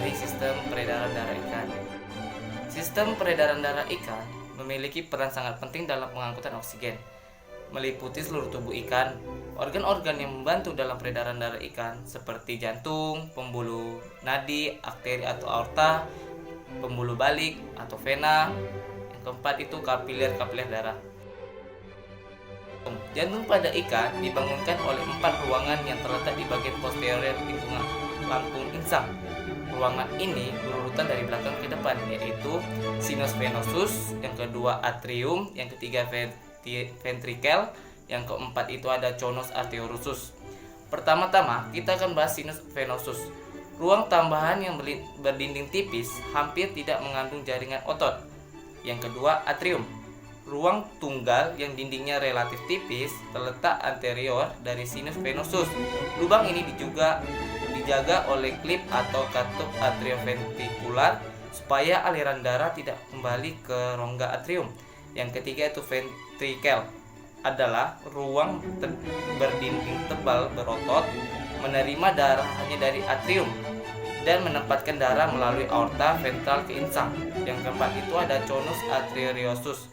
dari sistem peredaran darah ikan. Sistem peredaran darah ikan memiliki peran sangat penting dalam pengangkutan oksigen, meliputi seluruh tubuh ikan. Organ-organ yang membantu dalam peredaran darah ikan seperti jantung, pembuluh nadi, arteri atau aorta, pembuluh balik atau vena. Yang keempat itu kapiler darah. Jantung pada ikan dibangunkan oleh 4 ruangan yang terletak di bagian posterior lingkungan lambung insang. Ruangan ini berurutan dari belakang ke depan, yaitu sinus venosus, yang kedua atrium, yang ketiga ventrikel, yang keempat itu ada conus arteriosus. Pertama-tama kita akan bahas sinus venosus. Ruang tambahan yang berdinding tipis, hampir tidak mengandung jaringan otot. Yang kedua atrium, ruang tunggal yang dindingnya relatif tipis, terletak anterior dari sinus venosus. Lubang ini juga dijaga oleh klip atau katup atrioventrikular supaya aliran darah tidak kembali ke rongga atrium. Yang ketiga itu ventrikel, adalah ruang berdinding tebal berotot, menerima darah hanya dari atrium dan menempatkan darah melalui aorta ventral ke insang. Yang keempat itu ada conus arteriosus,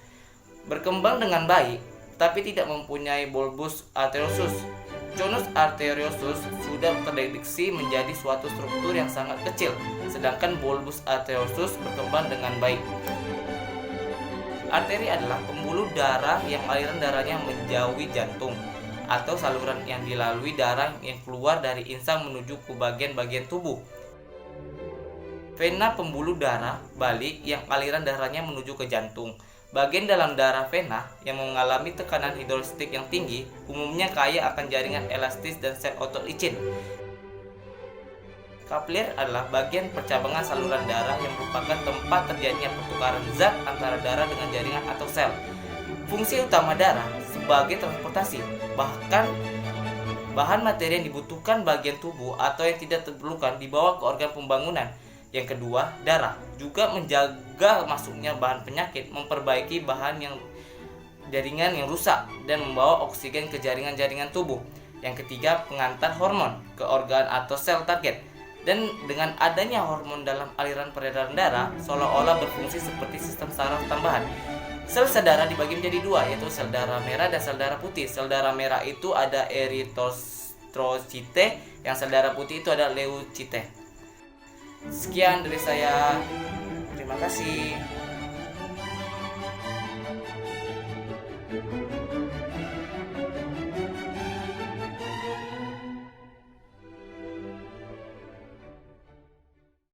berkembang dengan baik tapi tidak mempunyai bulbus arteriosus. Conus arteriosus sudah terdeteksi menjadi suatu struktur yang sangat kecil, sedangkan bulbus arteriosus berkembang dengan baik. Arteri adalah pembuluh darah yang aliran darahnya menjauhi jantung atau saluran yang dilalui darah yang keluar dari insang menuju ke bagian-bagian tubuh. Vena pembuluh darah balik yang aliran darahnya menuju ke jantung. Bagian dalam darah vena yang mengalami tekanan hidrostatik yang tinggi umumnya kaya akan jaringan elastis dan sel otot licin. Kapiler adalah bagian percabangan saluran darah yang merupakan tempat terjadinya pertukaran zat antara darah dengan jaringan atau sel. Fungsi utama darah sebagai transportasi, bahkan bahan materi yang dibutuhkan bagian tubuh atau yang tidak terperlukan dibawa ke organ pembangunan. Yang kedua, darah juga menjaga masuknya bahan penyakit, memperbaiki jaringan yang rusak, dan membawa oksigen ke jaringan-jaringan tubuh. Yang ketiga, pengantar hormon ke organ atau sel target. Dan dengan adanya hormon dalam aliran peredaran darah, seolah-olah berfungsi seperti sistem saraf tambahan. Sel darah dibagi menjadi dua, yaitu sel darah merah dan sel darah putih. Sel darah merah itu ada eritrosite, yang sel darah putih itu ada leucite. Sekian dari saya. Terima kasih.